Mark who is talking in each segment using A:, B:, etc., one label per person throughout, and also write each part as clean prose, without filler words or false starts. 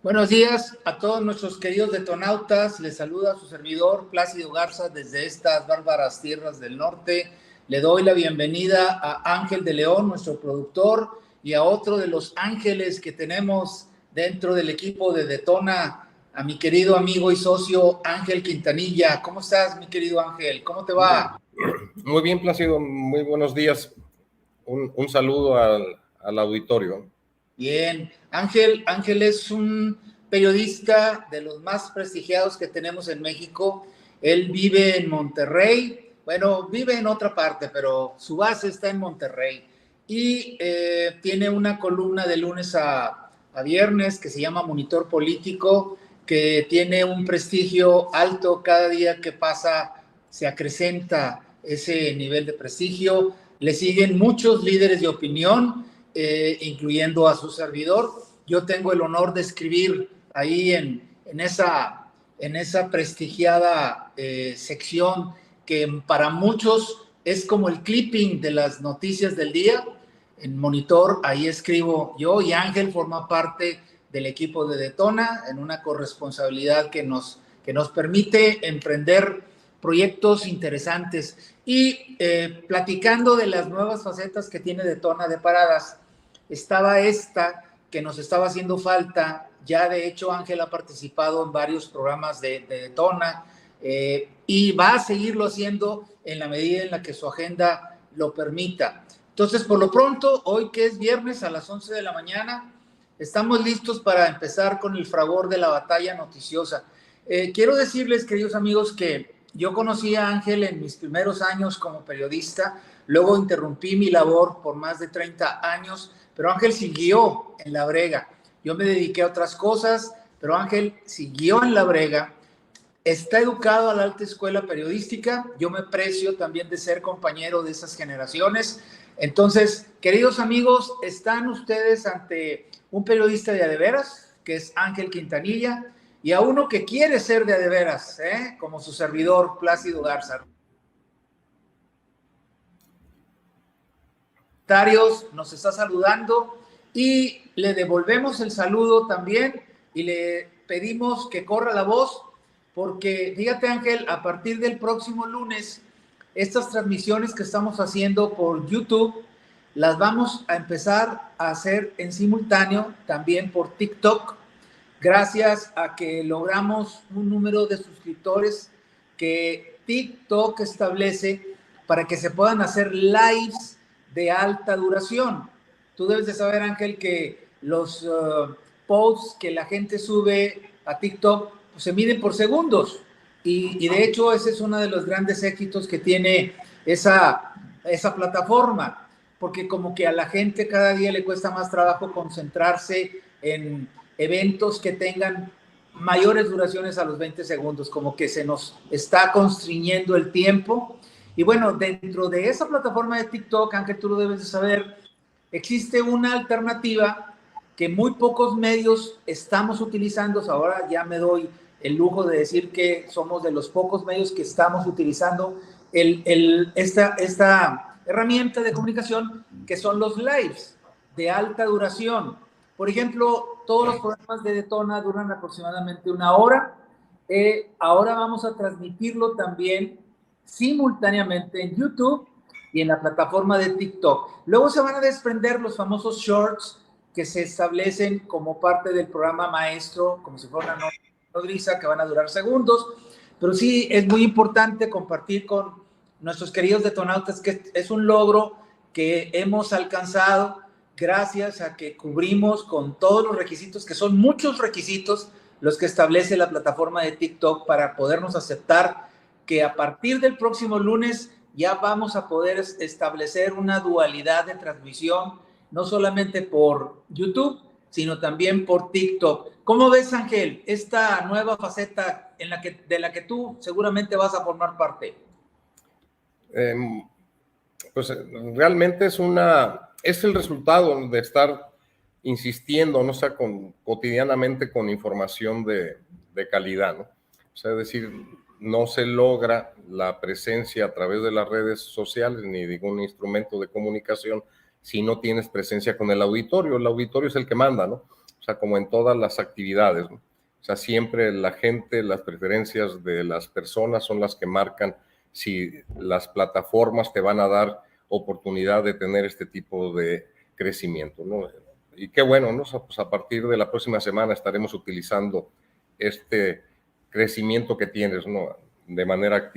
A: Buenos días a todos nuestros queridos detonautas. Les saluda su servidor Plácido Garza desde estas bárbaras tierras del norte. Le doy la bienvenida a Ángel de León, nuestro productor, y a otro de los ángeles que tenemos dentro del equipo de Detona, a mi querido amigo y socio Ángel Quintanilla. ¿Cómo estás, mi querido Ángel? ¿Cómo te va?
B: Muy bien, Plácido. Muy buenos días. Un saludo al auditorio.
A: Bien, Ángel es un periodista de los más prestigiados que tenemos en México. Él vive en Monterrey, bueno, vive en otra parte, pero su base está en Monterrey. Y tiene una columna de lunes a viernes que se llama Monitor Político, que tiene un prestigio alto. Cada día que pasa se acrecenta ese nivel de prestigio. Le siguen muchos líderes de opinión, incluyendo a su servidor. Yo tengo el honor de escribir ahí en esa prestigiada sección que para muchos es como el clipping de las noticias del día. En Monitor, ahí escribo yo, y Ángel forma parte del equipo de Detona en una corresponsabilidad que nos permite emprender proyectos interesantes. Y platicando de las nuevas facetas que tiene Detona de paradas, estaba esta que nos estaba haciendo falta. Ya de hecho Ángel ha participado en varios programas de Detona y va a seguirlo haciendo en la medida en la que su agenda lo permita. Entonces, por lo pronto, hoy que es viernes a las 11 de la mañana, estamos listos para empezar con el fragor de la batalla noticiosa. Quiero decirles, queridos amigos, que yo conocí a Ángel en mis primeros años como periodista, luego interrumpí mi labor por más de 30 años, pero Ángel siguió en la brega. Yo me dediqué a otras cosas, pero Ángel siguió en la brega. Está educado a la alta escuela periodística. Yo me precio también de ser compañero de esas generaciones. Entonces, queridos amigos, están ustedes ante un periodista de a veras, que es Ángel Quintanilla, y a uno que quiere ser de a veras, como su servidor Plácido Garza. Nos está saludando y le devolvemos el saludo también y le pedimos que corra la voz, porque fíjate, Ángel, a partir del próximo lunes, estas transmisiones que estamos haciendo por YouTube las vamos a empezar a hacer en simultáneo también por TikTok, gracias a que logramos un número de suscriptores que TikTok establece para que se puedan hacer lives de alta duración. Tú debes de saber, Ángel, que los posts que la gente sube a TikTok pues, se miden por segundos, y de hecho ese es uno de los grandes éxitos que tiene esa plataforma, porque como que a la gente cada día le cuesta más trabajo concentrarse en eventos que tengan mayores duraciones a los 20 segundos, como que se nos está constriñendo el tiempo. Y bueno, dentro de esa plataforma de TikTok, aunque tú lo debes de saber, existe una alternativa que muy pocos medios estamos utilizando. Ahora ya me doy el lujo de decir que somos de los pocos medios que estamos utilizando esta herramienta de comunicación, que son los lives de alta duración. Por ejemplo, todos los programas de Detona duran aproximadamente una hora. Ahora vamos a transmitirlo también simultáneamente en YouTube y en la plataforma de TikTok. Luego se van a desprender los famosos shorts que se establecen como parte del programa maestro, como si fuera una nodriza, que van a durar segundos. Pero sí es muy importante compartir con nuestros queridos detonautas que es un logro que hemos alcanzado gracias a que cubrimos con todos los requisitos, que son muchos requisitos los que establece la plataforma de TikTok para podernos aceptar, que a partir del próximo lunes ya vamos a poder establecer una dualidad de transmisión, no solamente por YouTube, sino también por TikTok. ¿Cómo ves, Ángel, esta nueva faceta de la que tú seguramente vas a formar parte?
B: Pues realmente es el resultado de estar insistiendo, ¿no? O sea, cotidianamente con información de calidad, ¿no? O sea, es decir, no se logra la presencia a través de las redes sociales ni de ningún instrumento de comunicación si no tienes presencia con el auditorio. El auditorio es el que manda, ¿no? O sea, como en todas las actividades, ¿no? O sea, siempre la gente, las preferencias de las personas son las que marcan si las plataformas te van a dar oportunidad de tener este tipo de crecimiento, ¿no? Y qué bueno, ¿no? Pues a partir de la próxima semana estaremos utilizando este crecimiento que tienes, ¿no? De manera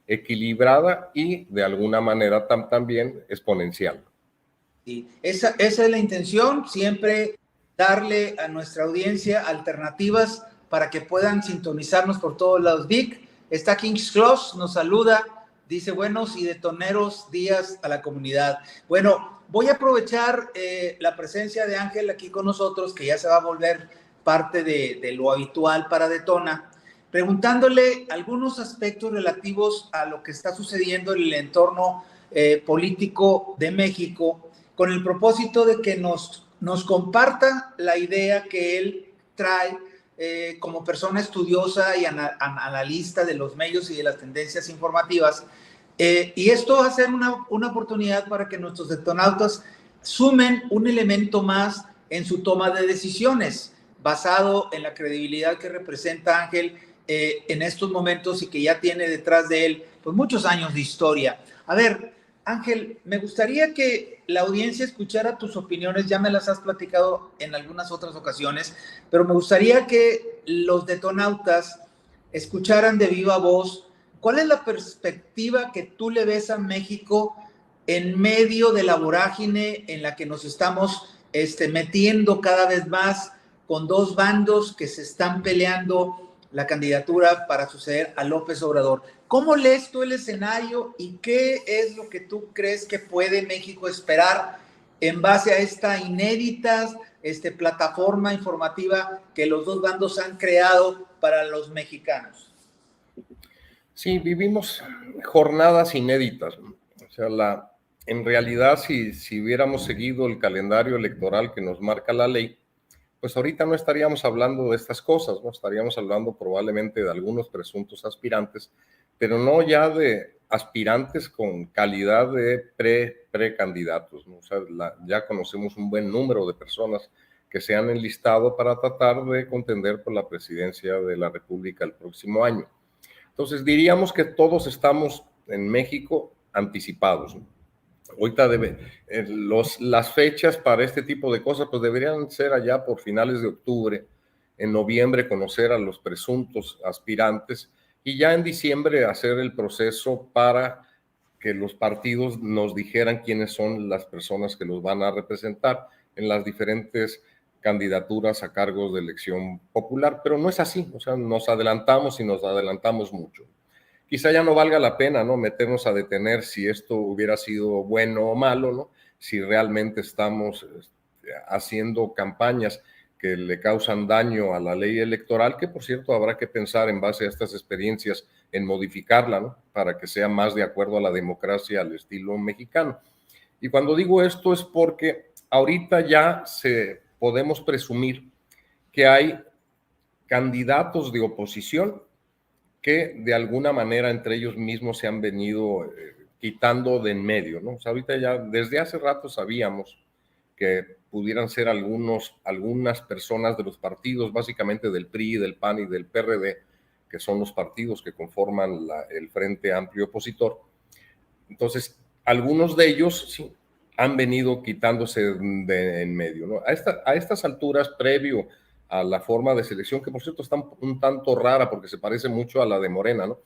B: equilibrada y de alguna manera también exponencial.
A: Y esa es la intención, siempre darle a nuestra audiencia alternativas para que puedan sintonizarnos por todos lados. Vic, está King's Cross, nos saluda, dice buenos y detoneros días a la comunidad. Bueno, voy a aprovechar la presencia de Ángel aquí con nosotros, que ya se va a volver parte de lo habitual para Detona, preguntándole algunos aspectos relativos a lo que está sucediendo en el entorno político de México, con el propósito de que nos comparta la idea que él trae como persona estudiosa y analista de los medios y de las tendencias informativas. Y esto va a ser una oportunidad para que nuestros detonautas sumen un elemento más en su toma de decisiones, basado en la credibilidad que representa Ángel en estos momentos y que ya tiene detrás de él pues muchos años de historia. A ver, Ángel, me gustaría que la audiencia escuchara tus opiniones, ya me las has platicado en algunas otras ocasiones, pero me gustaría que los detonautas escucharan de viva voz cuál es la perspectiva que tú le ves a México en medio de la vorágine en la que nos estamos metiendo cada vez más con dos bandos que se están peleando la candidatura para suceder a López Obrador. ¿Cómo lees tú el escenario y qué es lo que tú crees que puede México esperar en base a esta inédita plataforma informativa que los dos bandos han creado para los mexicanos?
B: Sí, vivimos jornadas inéditas. O sea, en realidad, si hubiéramos seguido el calendario electoral que nos marca la ley, pues ahorita no estaríamos hablando de estas cosas, ¿no? Estaríamos hablando probablemente de algunos presuntos aspirantes, pero no ya de aspirantes con calidad de precandidatos, ¿no? O sea, ya conocemos un buen número de personas que se han enlistado para tratar de contender por la presidencia de la República el próximo año. Entonces, diríamos que todos estamos en México anticipados, ¿no? Ahorita las fechas para este tipo de cosas pues deberían ser allá por finales de octubre, en noviembre conocer a los presuntos aspirantes y ya en diciembre hacer el proceso para que los partidos nos dijeran quiénes son las personas que los van a representar en las diferentes candidaturas a cargos de elección popular, pero no es así, o sea, nos adelantamos y nos adelantamos mucho. Quizá ya no valga la pena, ¿no? Meternos a detener si esto hubiera sido bueno o malo, ¿no? Si realmente estamos haciendo campañas que le causan daño a la ley electoral, que por cierto habrá que pensar en base a estas experiencias en modificarla, ¿no? Para que sea más de acuerdo a la democracia al estilo mexicano. Y cuando digo esto es porque ahorita ya podemos presumir que hay candidatos de oposición que de alguna manera entre ellos mismos se han venido quitando de en medio, ¿no? O sea, ahorita ya desde hace rato sabíamos que pudieran ser algunas personas de los partidos, básicamente del PRI, del PAN y del PRD, que son los partidos que conforman el Frente Amplio Opositor. Entonces, algunos de ellos sí han venido quitándose de en medio, ¿no? A estas alturas, previo a la forma de selección, que por cierto está un tanto rara porque se parece mucho a la de Morena, ¿no?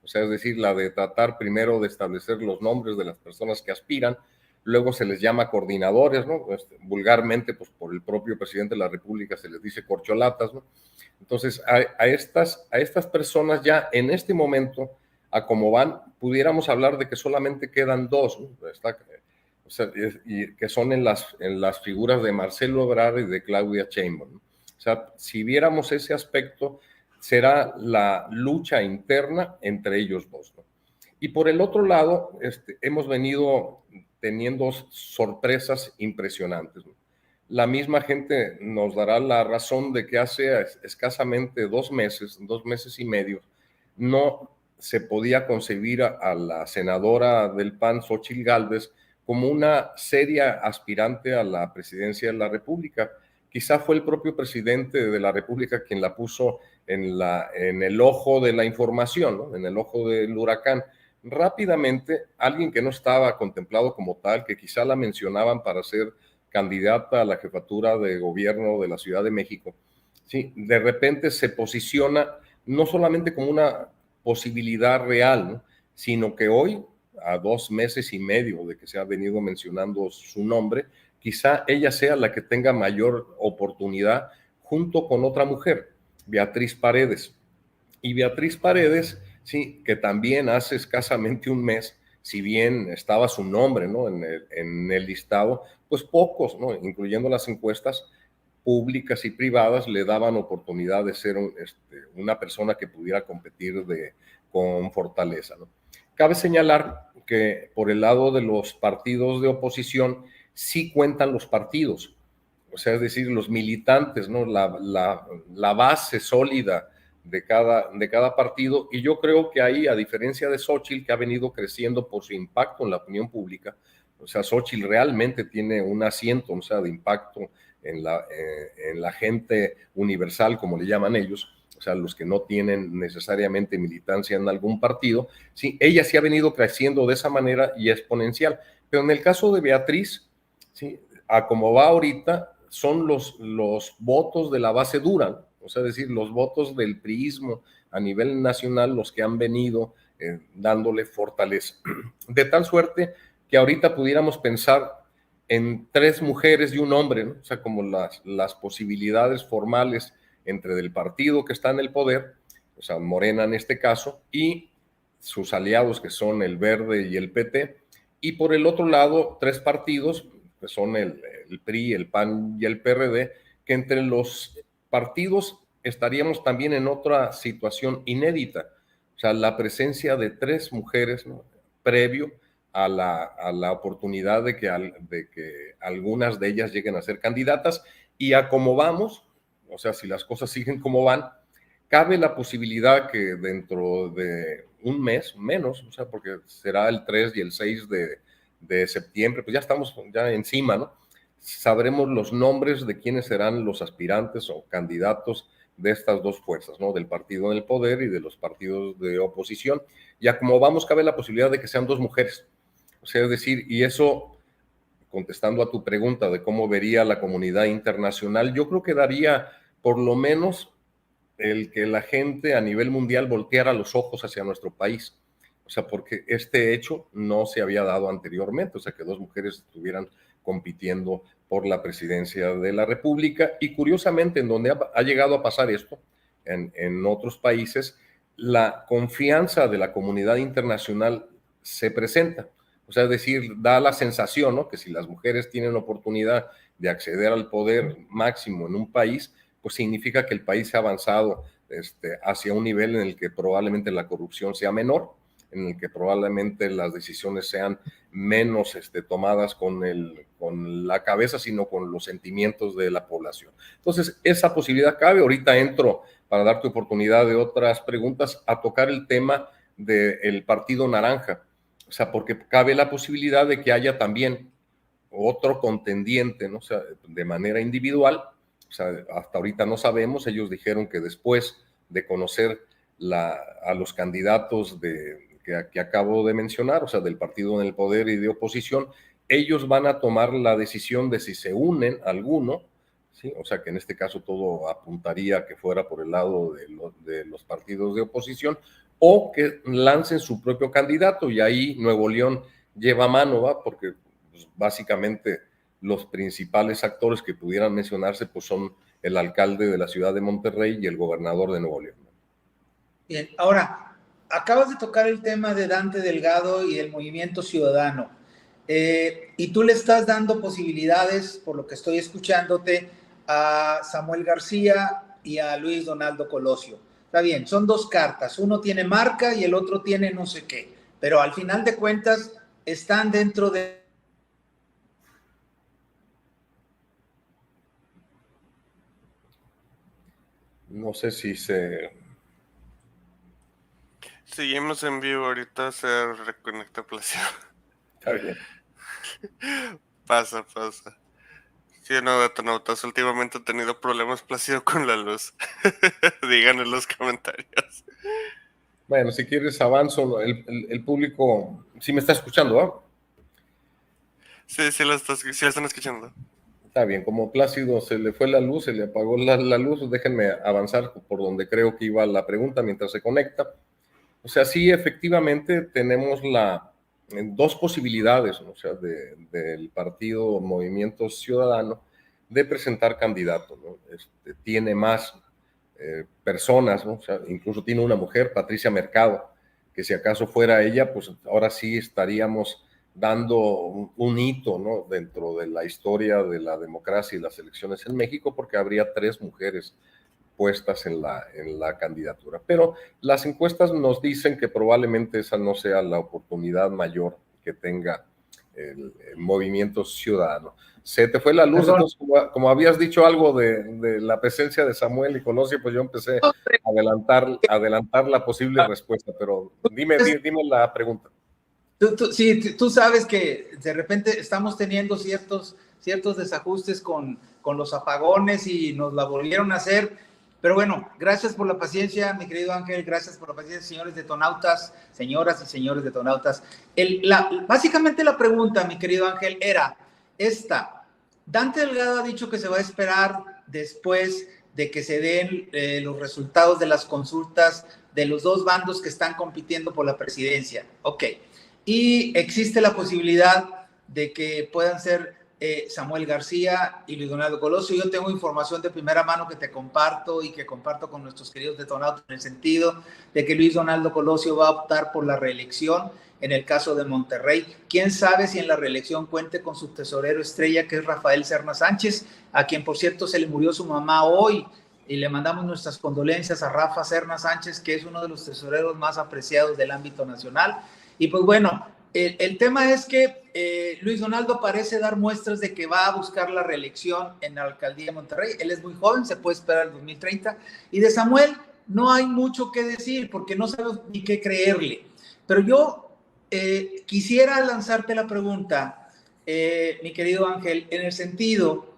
B: O sea, es decir, la de tratar primero de establecer los nombres de las personas que aspiran, luego se les llama coordinadores, ¿no? Vulgarmente, pues por el propio presidente de la República se les dice corcholatas, ¿no? Entonces, a estas personas ya en este momento, a cómo van, pudiéramos hablar de que solamente quedan dos, ¿no? O sea, y que son en las figuras de Marcelo Ebrard y de Claudia Sheinbaum, ¿no? O sea, si viéramos ese aspecto, será la lucha interna entre ellos dos, ¿no? Y por el otro lado, hemos venido teniendo sorpresas impresionantes, ¿no? La misma gente nos dará la razón de que hace escasamente 2 meses y medio, no se podía concebir a la senadora del PAN, Xóchitl Gálvez, como una seria aspirante a la presidencia de la República, quizá fue el propio presidente de la República quien la puso en el ojo de la información, ¿no? En el ojo del huracán. Rápidamente, alguien que no estaba contemplado como tal, que quizá la mencionaban para ser candidata a la jefatura de gobierno de la Ciudad de México, ¿sí? De repente se posiciona no solamente como una posibilidad real, ¿no? Sino que hoy, a 2 meses y medio de que se ha venido mencionando su nombre, quizá ella sea la que tenga mayor oportunidad junto con otra mujer, Beatriz Paredes. Y Beatriz Paredes, sí, que también hace escasamente un mes, si bien estaba su nombre, ¿no? En el listado, pues pocos, ¿no? Incluyendo las encuestas públicas y privadas, le daban oportunidad de ser una persona que pudiera competir con fortaleza, ¿no? Cabe señalar que por el lado de los partidos de oposición sí cuentan los partidos, o sea, es decir, los militantes, ¿no? La base sólida de cada partido, y yo creo que ahí, a diferencia de Xóchitl, que ha venido creciendo por su impacto en la opinión pública, o sea, Xóchitl realmente tiene un asiento, o sea, de impacto en la gente universal, como le llaman ellos, o sea, los que no tienen necesariamente militancia en algún partido, sí, ella sí ha venido creciendo de esa manera y exponencial. Pero en el caso de Beatriz, sí, a como va ahorita, son los votos de la base dura, o sea, es decir, los votos del priismo a nivel nacional, los que han venido dándole fortaleza. De tal suerte que ahorita pudiéramos pensar en 3 mujeres y un hombre, ¿no? O sea, como las posibilidades formales entre el partido que está en el poder, o sea, Morena en este caso, y sus aliados que son el Verde y el PT, y por el otro lado, 3 partidos, que son el PRI, el PAN y el PRD, que entre los partidos estaríamos también en otra situación inédita, o sea, la presencia de 3 mujeres, ¿no? Previo a la oportunidad de que algunas de ellas lleguen a ser candidatas, y a cómo vamos, o sea, si las cosas siguen como van, cabe la posibilidad que dentro de un mes, menos, o sea, porque será el 3 y el 6 de septiembre, pues ya estamos ya encima, ¿no? Sabremos los nombres de quiénes serán los aspirantes o candidatos de estas 2 fuerzas, ¿no? Del partido en el poder y de los partidos de oposición. Ya como vamos, cabe la posibilidad de que sean 2 mujeres. O sea, es decir, y eso, contestando a tu pregunta de cómo vería la comunidad internacional, yo creo que daría por lo menos el que la gente a nivel mundial volteara los ojos hacia nuestro país. O sea, porque este hecho no se había dado anteriormente, o sea, que 2 mujeres estuvieran compitiendo por la presidencia de la República. Y curiosamente, en donde ha llegado a pasar esto, en otros países, la confianza de la comunidad internacional se presenta. O sea, es decir, da la sensación, ¿no? Que si las mujeres tienen oportunidad de acceder al poder máximo en un país, pues significa que el país se ha avanzado hacia un nivel en el que probablemente la corrupción sea menor, en el que probablemente las decisiones sean menos tomadas con la cabeza, sino con los sentimientos de la población. Entonces, esa posibilidad cabe. Ahorita entro, para darte oportunidad de otras preguntas, a tocar el tema del Partido Naranja. O sea, porque cabe la posibilidad de que haya también otro contendiente, ¿no? O sea, de manera individual. O sea, hasta ahorita no sabemos. Ellos dijeron que después de conocer a los candidatos que acabo de mencionar, o sea, del partido en el poder y de oposición, ellos van a tomar la decisión de si se unen a alguno, ¿sí? O sea, que en este caso todo apuntaría a que fuera por el lado de los partidos de oposición, o que lancen su propio candidato, y ahí Nuevo León lleva mano, ¿va? Porque pues, básicamente los principales actores que pudieran mencionarse pues son el alcalde de la ciudad de Monterrey y el gobernador de Nuevo León.
A: Bien, ahora, acabas de tocar el tema de Dante Delgado y del Movimiento Ciudadano, y tú le estás dando posibilidades, por lo que estoy escuchándote, a Samuel García y a Luis Donaldo Colosio. Está bien, son 2 cartas, uno tiene marca y el otro tiene no sé qué, pero al final de cuentas están dentro de...
B: No sé si se...
C: Seguimos en vivo, ahorita se reconecta Placio.
B: Está bien.
C: Pasa. Sí, no, Detonautas últimamente ha tenido problemas Plácido con la luz. Digan en los comentarios.
B: Bueno, si quieres avanzo, el público, sí me está escuchando, ¿ah?
C: Sí, sí la están escuchando.
B: Está bien, como Plácido se le fue la luz, se le apagó la luz, déjenme avanzar por donde creo que iba la pregunta mientras se conecta. O sea, sí, efectivamente tenemos dos posibilidades, ¿no? O sea, del partido Movimiento Ciudadano de presentar candidato, ¿no? Tiene más personas, ¿no? O sea, incluso tiene una mujer, Patricia Mercado, que si acaso fuera ella, pues ahora sí estaríamos dando un hito, ¿no? Dentro de la historia de la democracia y las elecciones en México, porque habría 3 mujeres puestas en la candidatura. Pero las encuestas nos dicen que probablemente esa no sea la oportunidad mayor que tenga el Movimiento Ciudadano. Se te fue la luz,
A: Perdón.
B: entonces como habías dicho algo de la presencia de Samuel y Colosio, pues yo empecé a adelantar la posible respuesta, pero dime la pregunta.
A: Sí, tú sabes que de repente estamos teniendo ciertos desajustes con los apagones y nos la volvieron a hacer. Pero bueno, gracias por la paciencia, mi querido Ángel, gracias por la paciencia, señores detonautas, señoras y señores detonautas. Básicamente la pregunta, mi querido Ángel, era esta. Dante Delgado ha dicho que se va a esperar después de que se den los resultados de las consultas de los 2 bandos que están compitiendo por la presidencia. Ok. Y existe la posibilidad de que puedan ser Samuel García y Luis Donaldo Colosio. Yo tengo información de primera mano que te comparto y que comparto con nuestros queridos detonautas en el sentido de que Luis Donaldo Colosio va a optar por la reelección en el caso de Monterrey. ¿Quién sabe si en la reelección cuente con su tesorero estrella, que es Rafael Serna Sánchez, a quien, por cierto, se le murió su mamá hoy? Y le mandamos nuestras condolencias a Rafa Serna Sánchez, que es uno de los tesoreros más apreciados del ámbito nacional. Y pues bueno, el tema es que Luis Donaldo parece dar muestras de que va a buscar la reelección en la alcaldía de Monterrey. Él es muy joven, se puede esperar el 2030. Y de Samuel no hay mucho que decir porque no sabemos ni qué creerle. Pero yo quisiera lanzarte la pregunta, mi querido Ángel, en el sentido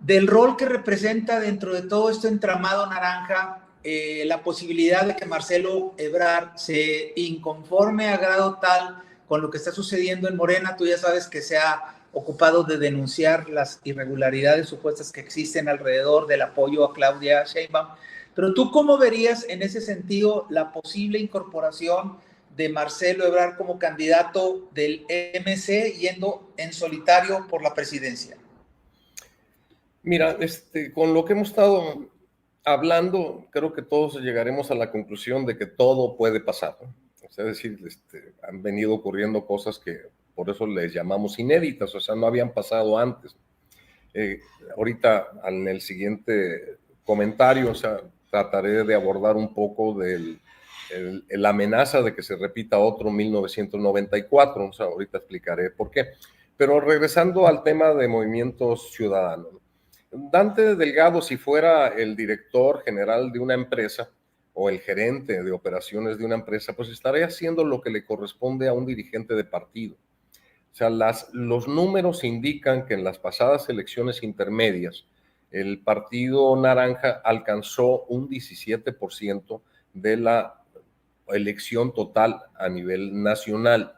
A: del rol que representa dentro de todo este entramado naranja la posibilidad de que Marcelo Ebrard se inconforme a grado tal con lo que está sucediendo en Morena. Tú ya sabes que se ha ocupado de denunciar las irregularidades supuestas que existen alrededor del apoyo a Claudia Sheinbaum. Pero tú, ¿cómo verías en ese sentido la posible incorporación de Marcelo Ebrard como candidato del MC yendo en solitario por la presidencia?
B: Mira, con lo que hemos estado hablando, creo que todos llegaremos a la conclusión de que todo puede pasar, ¿no? O sea, es decir, han venido ocurriendo cosas que por eso les llamamos inéditas, o sea, no habían pasado antes. Ahorita, en el siguiente comentario, o sea, trataré de abordar un poco la amenaza de que se repita otro 1994, o sea, ahorita explicaré por qué. Pero regresando al tema de movimientos ciudadanos, Dante Delgado, si fuera el director general de una empresa o el gerente de operaciones de una empresa, pues estaría haciendo lo que le corresponde a un dirigente de partido. O sea, los números indican que en las pasadas elecciones intermedias, el Partido Naranja alcanzó un 17% de la elección total a nivel nacional.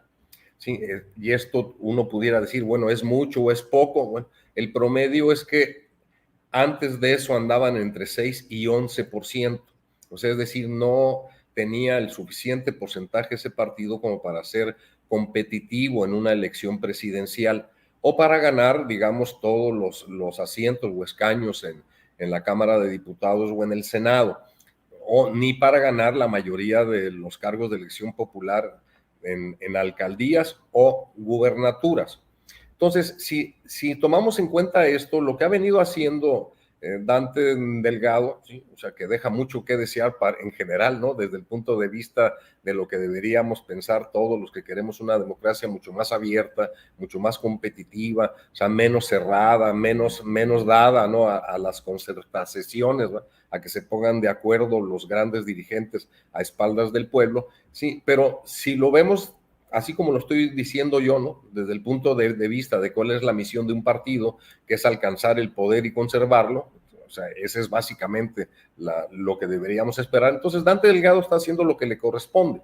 B: Sí, y esto uno pudiera decir, bueno, ¿es mucho o es poco? Bueno, el promedio es que antes de eso andaban entre 6 y 11%. O sea, es decir, no tenía el suficiente porcentaje ese partido como para ser competitivo en una elección presidencial o para ganar, digamos, todos los asientos o escaños en la Cámara de Diputados o en el Senado, o ni para ganar la mayoría de los cargos de elección popular en alcaldías o gubernaturas. Entonces, si tomamos en cuenta esto, lo que ha venido haciendo Dante Delgado, ¿sí? O sea, que deja mucho que desear en general, ¿no? Desde el punto de vista de lo que deberíamos pensar todos los que queremos una democracia mucho más abierta, mucho más competitiva, o sea, menos cerrada, menos dada, ¿no? A las concertaciones, ¿no? A que se pongan de acuerdo los grandes dirigentes a espaldas del pueblo, sí, pero si lo vemos así como lo estoy diciendo yo, ¿no? Desde el punto de vista de cuál es la misión de un partido, que es alcanzar el poder y conservarlo. O sea, ese es básicamente lo que deberíamos esperar. Entonces, Dante Delgado está haciendo lo que le corresponde.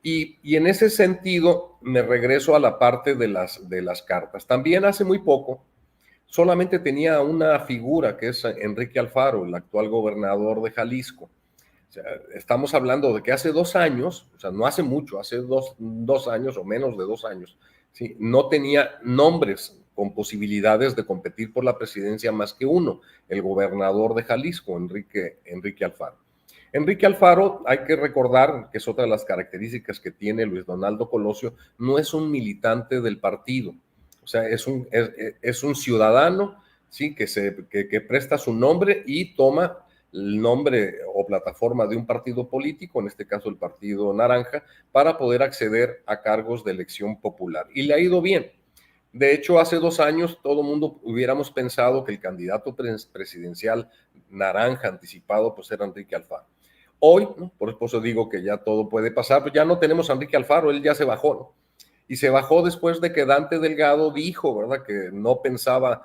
B: Y en ese sentido, me regreso a la parte de las cartas. También hace muy poco, solamente tenía una figura, que es Enrique Alfaro, el actual gobernador de Jalisco. O sea, estamos hablando de que hace 2 años, o sea, no hace mucho, hace dos años o menos de 2 años, ¿sí? No tenía nombres con posibilidades de competir por la presidencia más que uno, el gobernador de Jalisco, Enrique Alfaro. Enrique Alfaro, hay que recordar que es otra de las características que tiene Luis Donaldo Colosio, no es un militante del partido, o sea, es un ciudadano, ¿sí? que presta su nombre y toma el nombre o plataforma de un partido político, en este caso el Partido Naranja, para poder acceder a cargos de elección popular. Y le ha ido bien. De hecho, hace 2 años todo el mundo hubiéramos pensado que el candidato presidencial naranja anticipado pues era Enrique Alfaro. Hoy, ¿no? Por eso digo que ya todo puede pasar, pues ya no tenemos a Enrique Alfaro, él ya se bajó, ¿no? Y se bajó después de que Dante Delgado dijo, ¿verdad?, que no pensaba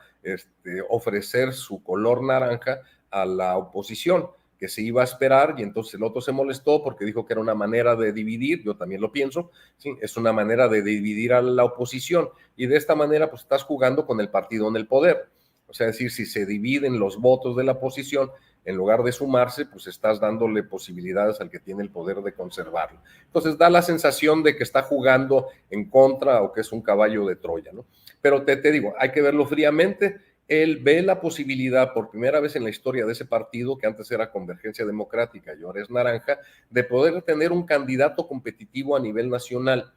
B: ofrecer su color naranja a la oposición, que se iba a esperar, y entonces el otro se molestó porque dijo que era una manera de dividir. Yo también lo pienso, ¿sí? Es una manera de dividir a la oposición, y de esta manera pues estás jugando con el partido en el poder. O sea, es decir, si se dividen los votos de la oposición, en lugar de sumarse, pues estás dándole posibilidades al que tiene el poder de conservarlo. Entonces da la sensación de que está jugando en contra o que es un caballo de Troya, ¿no? Pero te digo, hay que verlo fríamente. Él ve la posibilidad, por primera vez en la historia de ese partido, que antes era Convergencia Democrática y ahora es Naranja, de poder tener un candidato competitivo a nivel nacional.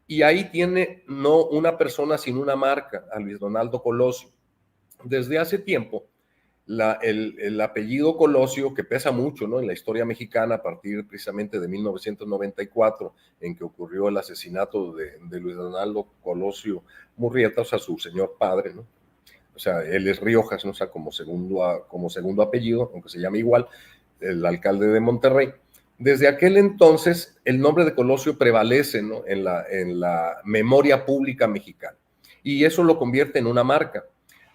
B: Y ahí tiene no una persona, sino una marca, a Luis Donaldo Colosio. Desde hace tiempo, el apellido Colosio, que pesa mucho, ¿no?, en la historia mexicana, a partir precisamente de 1994, en que ocurrió el asesinato de Luis Donaldo Colosio Murrieta, o sea, su señor padre, ¿no? O sea, él es Riojas, ¿no? O sea, como segundo apellido, aunque se llama igual, el alcalde de Monterrey. Desde aquel entonces, el nombre de Colosio prevalece, ¿no?, en la memoria pública mexicana, y eso lo convierte en una marca.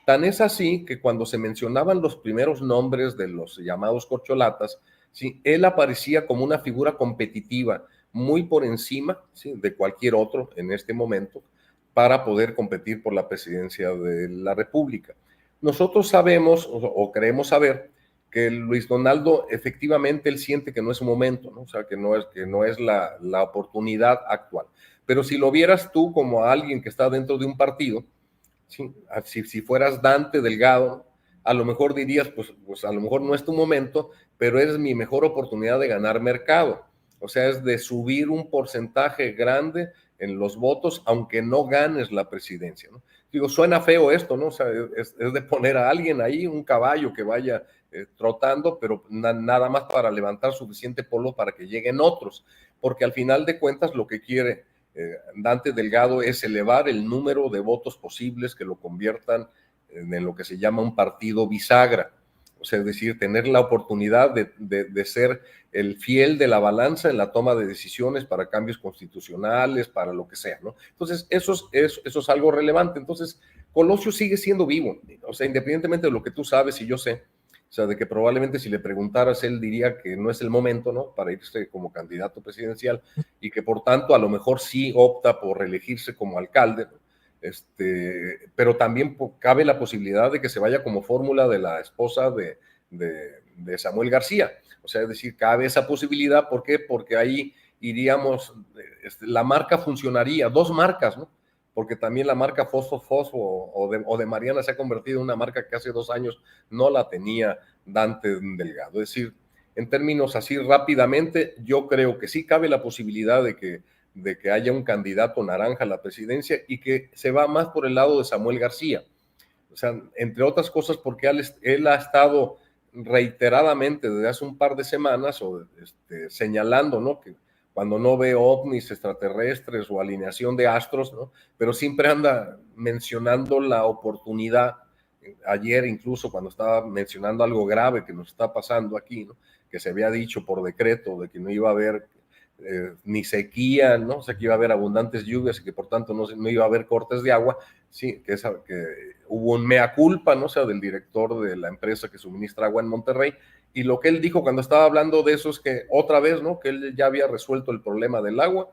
B: Tan es así que cuando se mencionaban los primeros nombres de los llamados corcholatas, ¿sí?, él aparecía como una figura competitiva, muy por encima, ¿sí?, de cualquier otro en este momento, para poder competir por la presidencia de la República. Nosotros sabemos o creemos saber que Luis Donaldo efectivamente él siente que no es su momento, ¿no? O sea, que no es la oportunidad actual. Pero si lo vieras tú como a alguien que está dentro de un partido, ¿sí?, si fueras Dante Delgado, a lo mejor dirías, pues a lo mejor no es tu momento, pero es mi mejor oportunidad de ganar mercado. O sea, es de subir un porcentaje grande en los votos, aunque no ganes la presidencia, ¿no? Digo, suena feo esto, ¿no? O sea, es de poner a alguien ahí, un caballo que vaya trotando, pero nada más para levantar suficiente polvo para que lleguen otros, porque al final de cuentas lo que quiere Dante Delgado es elevar el número de votos posibles que lo conviertan en lo que se llama un partido bisagra. O sea, es decir, tener la oportunidad de ser el fiel de la balanza en la toma de decisiones para cambios constitucionales, para lo que sea, ¿no? Entonces, eso es algo relevante. Entonces, Colosio sigue siendo vivo. O sea, independientemente de lo que tú sabes y yo sé, o sea, de que probablemente si le preguntaras, él diría que no es el momento, ¿no?, para irse como candidato presidencial, y que por tanto a lo mejor sí opta por reelegirse como alcalde, ¿no? Pero también cabe la posibilidad de que se vaya como fórmula de la esposa de Samuel García. O sea, es decir, cabe esa posibilidad. ¿Por qué? Porque ahí iríamos, la marca funcionaría, 2 marcas, ¿no? Porque también la marca Fosfo o de Mariana se ha convertido en una marca que hace 2 años no la tenía Dante Delgado. Es decir, en términos así rápidamente, yo creo que sí cabe la posibilidad de que haya un candidato naranja a la presidencia, y que se va más por el lado de Samuel García. O sea, entre otras cosas porque él ha estado reiteradamente desde hace un par de semanas señalando, ¿no?, que cuando no ve ovnis extraterrestres o alineación de astros, ¿no?, pero siempre anda mencionando la oportunidad. Ayer incluso cuando estaba mencionando algo grave que nos está pasando aquí, ¿no?, que se había dicho por decreto de que no iba a haber ni sequía, ¿no? O sea, que iba a haber abundantes lluvias y que por tanto no iba a haber cortes de agua. Sí, que hubo un mea culpa, ¿no? O sea, del director de la empresa que suministra agua en Monterrey. Y lo que él dijo cuando estaba hablando de eso es que otra vez, ¿no? Que él ya había resuelto el problema del agua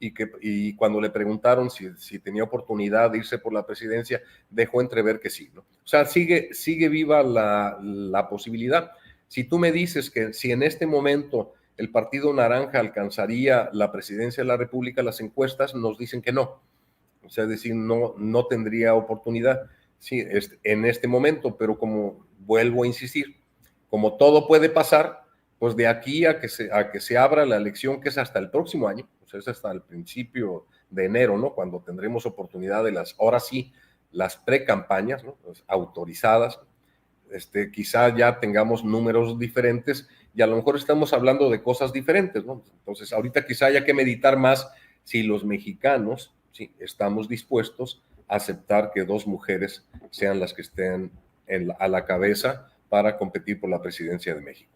B: y cuando le preguntaron si tenía oportunidad de irse por la presidencia, dejó entrever que sí, ¿no? O sea, sigue viva la posibilidad. Si tú me dices que si en este momento el Partido Naranja alcanzaría la presidencia de la República, las encuestas nos dicen que no. O sea, es decir, no tendría oportunidad, sí, en este momento, pero como vuelvo a insistir, como todo puede pasar, pues de aquí a que se abra la elección, que es hasta el próximo año, o sea, es hasta el principio de enero, ¿no? Cuando tendremos oportunidad de ahora sí, las precampañas, ¿no? Pues, autorizadas, quizá ya tengamos números diferentes y a lo mejor estamos hablando de cosas diferentes, ¿no? Entonces, ahorita quizá haya que meditar más si los mexicanos, sí, estamos dispuestos a aceptar que 2 mujeres sean las que estén a la cabeza para competir por la presidencia de México.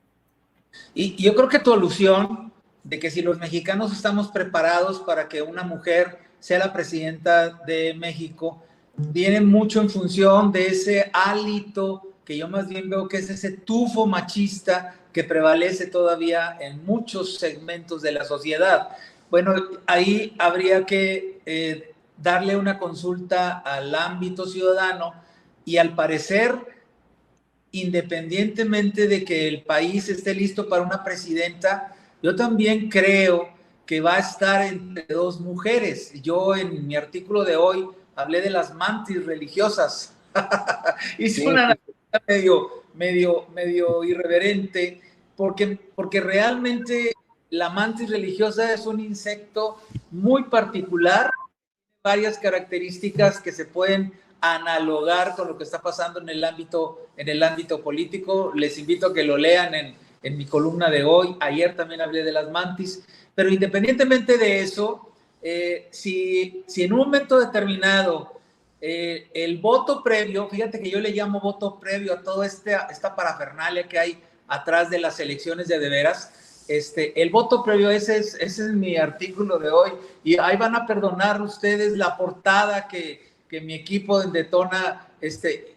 A: Y yo creo que tu alusión de que si los mexicanos estamos preparados para que una mujer sea la presidenta de México, viene mucho en función de ese hálito que yo más bien veo que es ese tufo machista que prevalece todavía en muchos segmentos de la sociedad. Bueno, ahí habría que darle una consulta al ámbito ciudadano y al parecer, independientemente de que el país esté listo para una presidenta, yo también creo que va a estar entre 2 mujeres. Yo en mi artículo de hoy hablé de las mantis religiosas. Hice sí, una medio irreverente, porque realmente la mantis religiosa es un insecto muy particular, varias características que se pueden analogar con lo que está pasando en el ámbito político. Les invito a que lo lean en mi columna de hoy. Ayer también hablé de las mantis, pero independientemente de eso, si en un momento determinado el voto previo, fíjate que yo le llamo voto previo a toda esta parafernalia que hay atrás de las elecciones de veras, el voto previo, ese es mi artículo de hoy, y ahí van a perdonar ustedes la portada que mi equipo detona,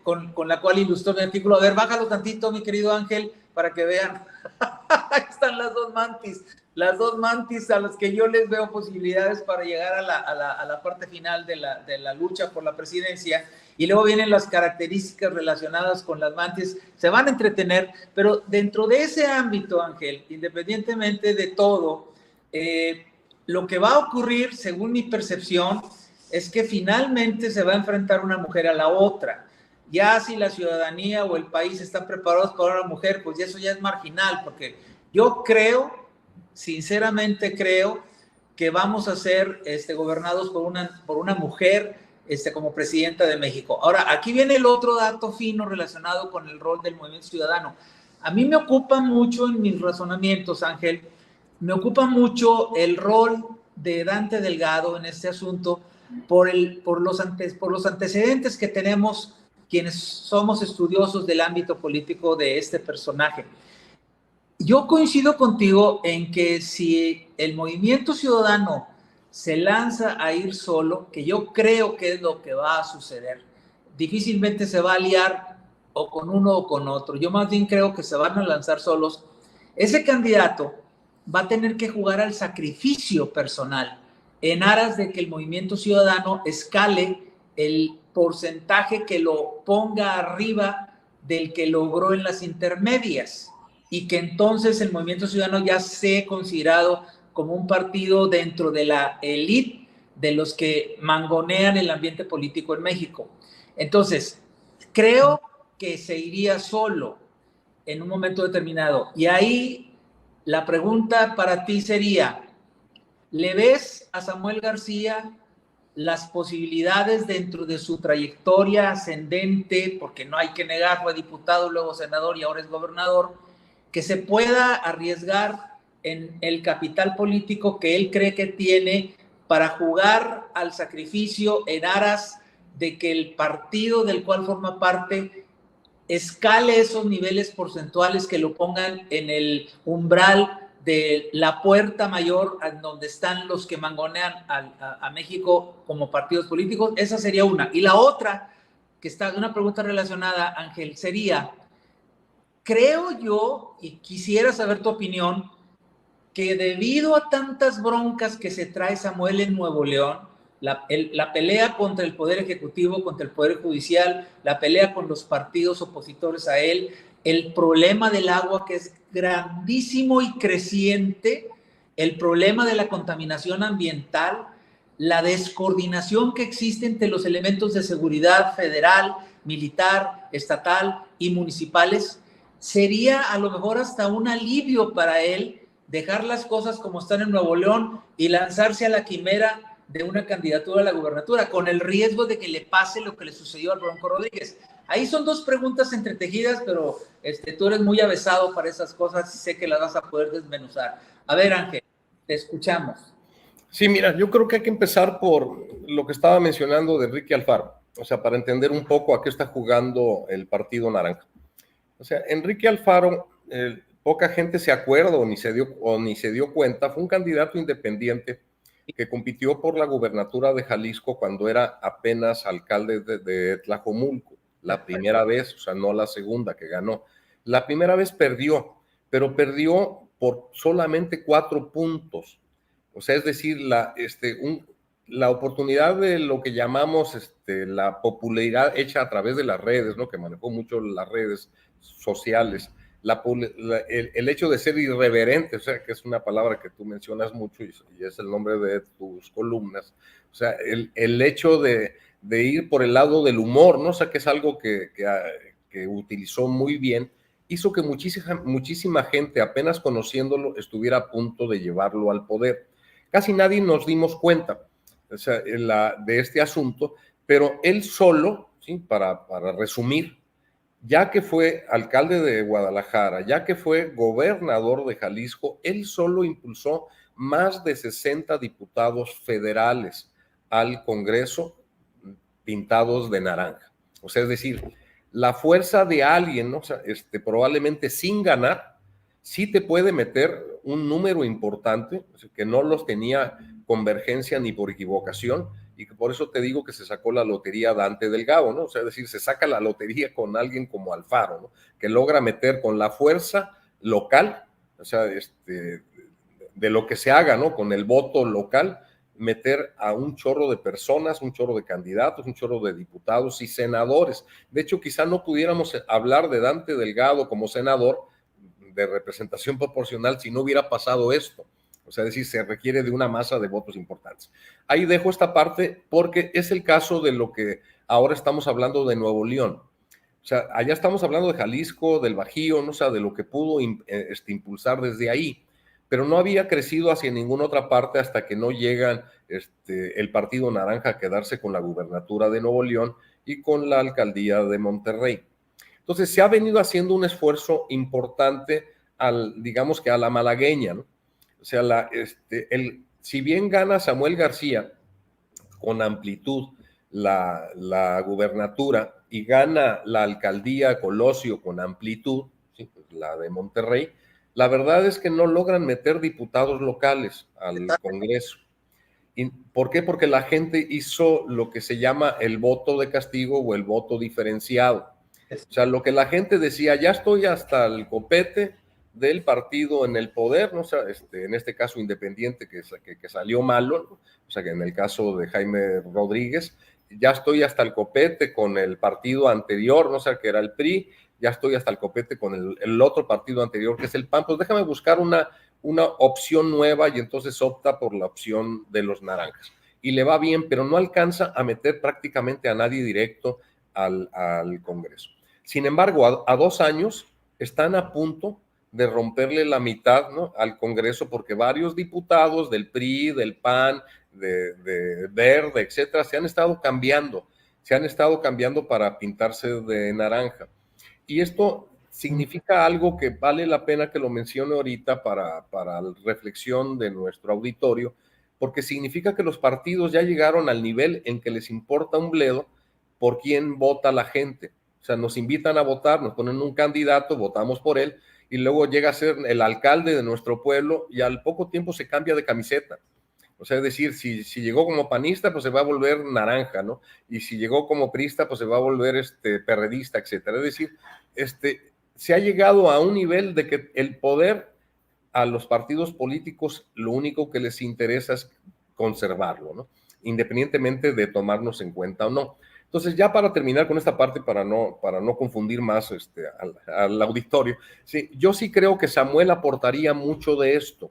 A: con la cual ilustró mi artículo. A ver, bájalo tantito, mi querido Ángel, para que vean. Ahí están las 2 mantis a las que yo les veo posibilidades para llegar a la parte final de la lucha por la presidencia. Y luego vienen las características relacionadas con las mantis. Se van a entretener, pero dentro de ese ámbito, Ángel, independientemente de todo, lo que va a ocurrir, según mi percepción, es que finalmente se va a enfrentar una mujer a la otra. Ya si la ciudadanía o el país están preparados para una mujer, pues eso ya es marginal, porque yo creo, sinceramente creo, que vamos a ser gobernados por una mujer como presidenta de México. Ahora, aquí viene el otro dato fino relacionado con el rol del movimiento ciudadano. A mí me ocupa mucho en mis razonamientos, Ángel, me ocupa mucho el rol de Dante Delgado en este asunto, por los antecedentes que tenemos quienes somos estudiosos del ámbito político de este personaje. Yo coincido contigo en que si el movimiento ciudadano se lanza a ir solo, que yo creo que es lo que va a suceder, difícilmente se va a aliar o con uno o con otro. Yo más bien creo que se van a lanzar solos. Ese candidato va a tener que jugar al sacrificio personal en aras de que el movimiento ciudadano escale el porcentaje que lo ponga arriba del que logró en las intermedias, y que entonces el movimiento ciudadano ya sea considerado como un partido dentro de la élite de los que mangonean el ambiente político en México. Entonces, creo que se iría solo en un momento determinado. Y ahí la pregunta para ti sería, ¿le ves a Samuel García las posibilidades dentro de su trayectoria ascendente, porque no hay que negar, fue diputado, luego senador y ahora es gobernador, que se pueda arriesgar en el capital político que él cree que tiene para jugar al sacrificio en aras de que el partido del cual forma parte escale esos niveles porcentuales que lo pongan en el umbral de la puerta mayor en donde están los que mangonean a México como partidos políticos. Esa sería una. Y la otra, que está una pregunta relacionada, Ángel, sería, creo yo, y quisiera saber tu opinión, que debido a tantas broncas que se trae Samuel en Nuevo León, la pelea contra el Poder Ejecutivo, contra el Poder Judicial, la pelea con los partidos opositores a él, el problema del agua que es grandísimo y creciente, el problema de la contaminación ambiental, la descoordinación que existe entre los elementos de seguridad federal, militar, estatal y municipales, sería a lo mejor hasta un alivio para él dejar las cosas como están en Nuevo León y lanzarse a la quimera de una candidatura a la gubernatura, con el riesgo de que le pase lo que le sucedió al Bronco Rodríguez. Ahí son dos preguntas entretejidas, pero tú eres muy avesado para esas cosas y sé que las vas a poder desmenuzar. A ver, Ángel, te escuchamos.
B: Sí, mira, yo creo que hay que empezar por lo que estaba mencionando de Enrique Alfaro, o sea, para entender un poco a qué está jugando el Partido Naranja. O sea, Enrique Alfaro, poca gente se acuerda o ni se dio cuenta, fue un candidato independiente que compitió por la gubernatura de Jalisco cuando era apenas alcalde de Tlajomulco, la primera vez, o sea, no la segunda que ganó. La primera vez perdió, pero perdió por solamente 4 puntos. O sea, es decir, la oportunidad de lo que llamamos la popularidad hecha a través de las redes, ¿no? Que manejó mucho las redes sociales, el hecho de ser irreverente, o sea, que es una palabra que tú mencionas mucho y es el nombre de tus columnas, o sea, el hecho de ir por el lado del humor, ¿no? O sea, que es algo que utilizó muy bien, hizo que muchísima gente, apenas conociéndolo, estuviera a punto de llevarlo al poder. Casi nadie nos dimos cuenta, o sea, de este asunto, pero él solo, ¿sí? Para resumir, ya que fue alcalde de Guadalajara, ya que fue gobernador de Jalisco, él solo impulsó más de 60 diputados federales al Congreso pintados de naranja. O sea, es decir, la fuerza de alguien, ¿no? O sea, probablemente sin ganar, sí te puede meter un número importante, o sea, que no los tenía Convergencia ni por equivocación, y que por eso te digo que se sacó la lotería Dante Delgado, ¿no? O sea, es decir, se saca la lotería con alguien como Alfaro, ¿no? Que logra meter con la fuerza local, o sea, de lo que se haga, ¿no? Con el voto local, meter a un chorro de personas, un chorro de candidatos, un chorro de diputados y senadores. De hecho, quizá no pudiéramos hablar de Dante Delgado como senador de representación proporcional si no hubiera pasado esto. O sea, es decir, se requiere de una masa de votos importantes. Ahí dejo esta parte porque es el caso de lo que ahora estamos hablando de Nuevo León. O sea, allá estamos hablando de Jalisco, del Bajío, ¿no? O sea, de lo que pudo impulsar desde ahí, pero no había crecido hacia ninguna otra parte hasta que no llegan el Partido Naranja a quedarse con la gubernatura de Nuevo León y con la alcaldía de Monterrey. Entonces, se ha venido haciendo un esfuerzo importante digamos que a la malagueña, ¿no? O sea, si bien gana Samuel García con amplitud la gubernatura y gana la alcaldía Colosio con amplitud, ¿sí? La de Monterrey, la verdad es que no logran meter diputados locales al Congreso. ¿Por qué? Porque la gente hizo lo que se llama el voto de castigo o el voto diferenciado. O sea, lo que la gente decía, ya estoy hasta el copete del partido en el poder, ¿no? O sea, en este caso independiente que salió malo, ¿no? O sea, que en el caso de Jaime Rodríguez, ya estoy hasta el copete con el partido anterior, ¿no? O sea, que era el PRI, ya estoy hasta el copete con el otro partido anterior, que es el PAN, pues déjame buscar una opción nueva y entonces opta por la opción de los naranjas. Y le va bien, pero no alcanza a meter prácticamente a nadie directo al Congreso. Sin embargo, a 2 años están a punto de romperle la mitad, ¿no? Al Congreso, porque varios diputados del PRI, del PAN, de Verde, etcétera, se han estado cambiando para pintarse de naranja. Y esto significa algo que vale la pena que lo mencione ahorita para la reflexión de nuestro auditorio, porque significa que los partidos ya llegaron al nivel en que les importa un bledo por quién vota la gente. O sea, nos invitan a votar, nos ponen un candidato, votamos por él, y luego llega a ser el alcalde de nuestro pueblo y al poco tiempo se cambia de camiseta. O sea, es decir, si llegó como panista, pues se va a volver naranja, ¿no? Y si llegó como priista, pues se va a volver perredista, etcétera. Es decir, se ha llegado a un nivel de que el poder a los partidos políticos lo único que les interesa es conservarlo, ¿no? Independientemente de tomarnos en cuenta o no. Entonces, ya para terminar con esta parte, para no confundir más al auditorio, sí, yo sí creo que Samuel aportaría mucho de esto.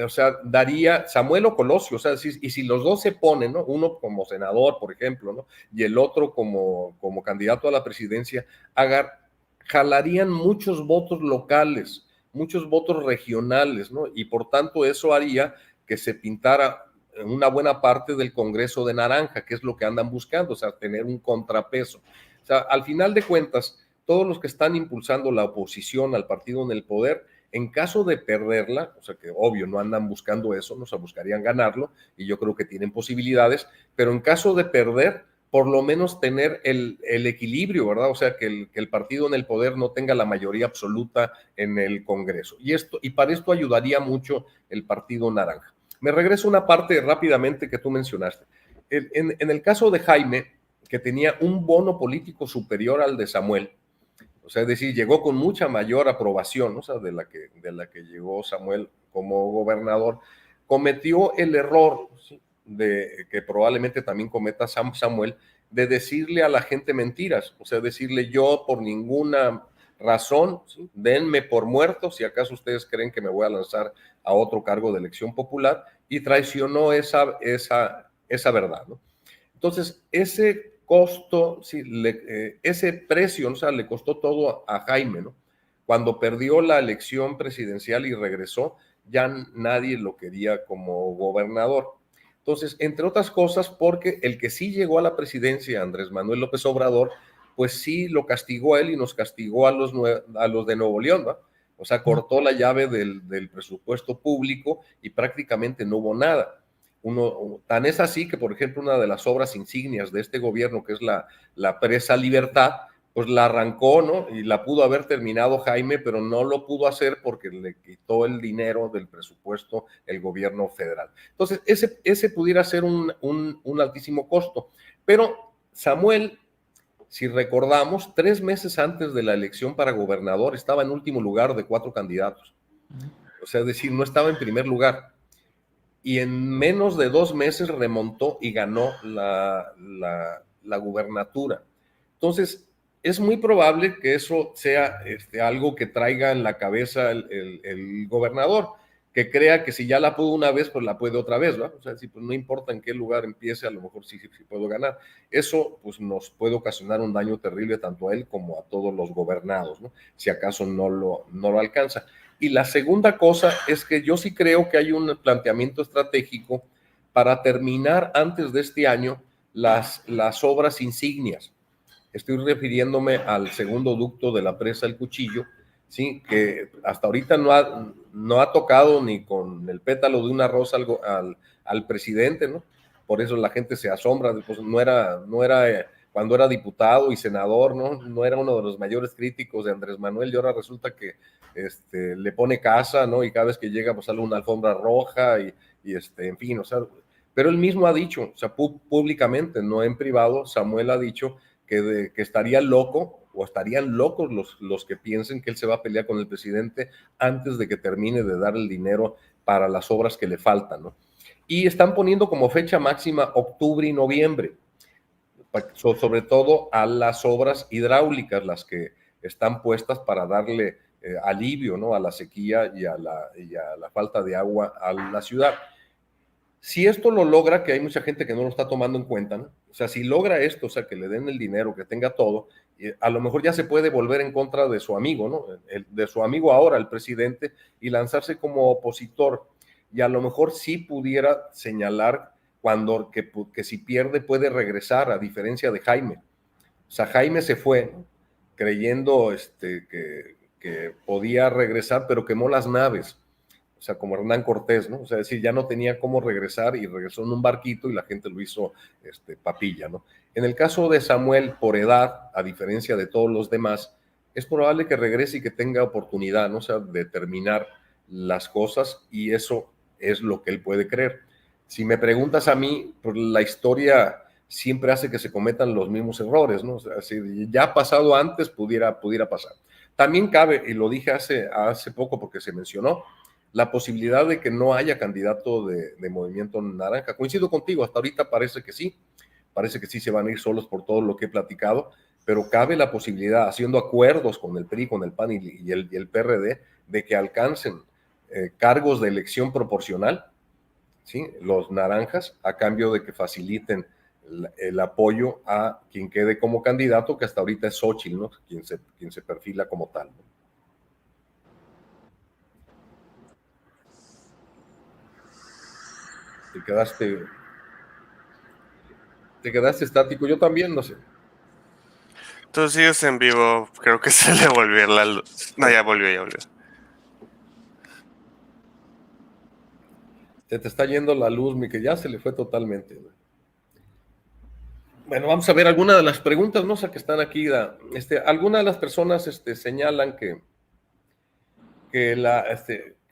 B: O sea, daría Samuel o Colosio, o sea, y si los dos se ponen, ¿no? Uno como senador, por ejemplo, ¿no? Y el otro como candidato a la presidencia, jalarían muchos votos locales, muchos votos regionales, ¿no? Y por tanto eso haría que se pintara una buena parte del Congreso de naranja, que es lo que andan buscando, o sea, tener un contrapeso. O sea, al final de cuentas, todos los que están impulsando la oposición al partido en el poder, en caso de perderla, o sea que obvio no andan buscando eso, no, o sea, buscarían ganarlo, y yo creo que tienen posibilidades, pero en caso de perder, por lo menos tener el equilibrio, ¿verdad? O sea, que el partido en el poder no tenga la mayoría absoluta en el Congreso. Y para esto ayudaría mucho el Partido Naranja. Me regreso a una parte rápidamente que tú mencionaste. En el caso de Jaime, que tenía un bono político superior al de Samuel, o sea, es decir, llegó con mucha mayor aprobación, ¿no? O sea, de la que llegó Samuel como gobernador, cometió el error, ¿sí? De que probablemente también cometa Samuel, de decirle a la gente mentiras, o sea, decirle yo por ninguna razón, ¿sí? Denme por muerto, si acaso ustedes creen que me voy a lanzar a otro cargo de elección popular, y traicionó esa verdad, ¿no? Entonces, ese costo, sí, ese precio, o sea, le costó todo a Jaime, ¿no? Cuando perdió la elección presidencial y regresó, ya nadie lo quería como gobernador. Entonces, entre otras cosas, porque el que sí llegó a la presidencia, Andrés Manuel López Obrador, pues sí lo castigó a él y nos castigó a los de Nuevo León, ¿no? O sea, cortó la llave del presupuesto público y prácticamente no hubo nada. Tan es así que, por ejemplo, una de las obras insignias de este gobierno, que es la presa Libertad, pues la arrancó, ¿no? Y la pudo haber terminado Jaime, pero no lo pudo hacer porque le quitó el dinero del presupuesto el gobierno federal. Entonces, ese pudiera ser un altísimo costo. Pero Samuel, si recordamos, 3 meses antes de la elección para gobernador, estaba en último lugar de 4 candidatos. O sea, es decir, no estaba en primer lugar. Y en menos de 2 meses remontó y ganó la gubernatura. Entonces, es muy probable que eso sea algo que traiga en la cabeza el gobernador, que crea que si ya la pudo una vez, pues la puede otra vez, ¿verdad? O sea, si, pues no importa en qué lugar empiece, a lo mejor sí puedo ganar. Eso pues nos puede ocasionar un daño terrible tanto a él como a todos los gobernados, ¿no? Si acaso no lo alcanza. Y la segunda cosa es que yo sí creo que hay un planteamiento estratégico para terminar antes de este año las obras insignias. Estoy refiriéndome al segundo ducto de la presa El Cuchillo, ¿sí? Que hasta ahorita no ha tocado ni con el pétalo de una rosa al presidente, ¿no? Por eso la gente se asombra, pues no era cuando era diputado y senador, no era uno de los mayores críticos de Andrés Manuel, y ahora resulta que le pone casa, ¿no? Y cada vez que llega, pues sale una alfombra roja y en fin, o sea, pero él mismo ha dicho, o sea, públicamente, no en privado, Samuel ha dicho que estaría loco o estarían locos los que piensen que él se va a pelear con el presidente antes de que termine de dar el dinero para las obras que le faltan, ¿no? Y están poniendo como fecha máxima octubre y noviembre, sobre todo a las obras hidráulicas, las que están puestas para darle alivio, ¿no? A la sequía y a la falta de agua a la ciudad. Si esto lo logra, que hay mucha gente que no lo está tomando en cuenta, ¿no? O sea, si logra esto, o sea, que le den el dinero, que tenga todo, a lo mejor ya se puede volver en contra de su amigo, ¿no? De su amigo ahora, el presidente, y lanzarse como opositor. Y a lo mejor sí pudiera señalar que si pierde puede regresar, a diferencia de Jaime. O sea, Jaime se fue, ¿no? Creyendo que podía regresar, pero quemó las naves. O sea, como Hernán Cortés, ¿no? O sea, es decir, ya no tenía cómo regresar y regresó en un barquito y la gente lo hizo papilla, ¿no? En el caso de Samuel, por edad, a diferencia de todos los demás, es probable que regrese y que tenga oportunidad, ¿no? O sea, de terminar las cosas, y eso es lo que él puede creer. Si me preguntas a mí, pues la historia siempre hace que se cometan los mismos errores, ¿no? O sea, si ya ha pasado antes, pudiera pasar. También cabe, y lo dije hace poco porque se mencionó, la posibilidad de que no haya candidato de Movimiento Naranja. Coincido contigo, hasta ahorita parece que sí se van a ir solos por todo lo que he platicado, pero cabe la posibilidad, haciendo acuerdos con el PRI, con el PAN y el PRD, de que alcancen cargos de elección proporcional, ¿sí? Los naranjas, a cambio de que faciliten el apoyo a quien quede como candidato, que hasta ahorita es Xóchitl, ¿no? Quien se perfila como tal, ¿no? Te quedaste estático, yo también, no sé.
C: Tú sigues en vivo, creo que se le volvió la luz. No, ya volvió.
B: Se te está yendo la luz, mi, que ya se le fue totalmente, ¿no? Bueno, vamos a ver algunas de las preguntas, ¿no? O sea, que están aquí. Algunas de las personas señalan que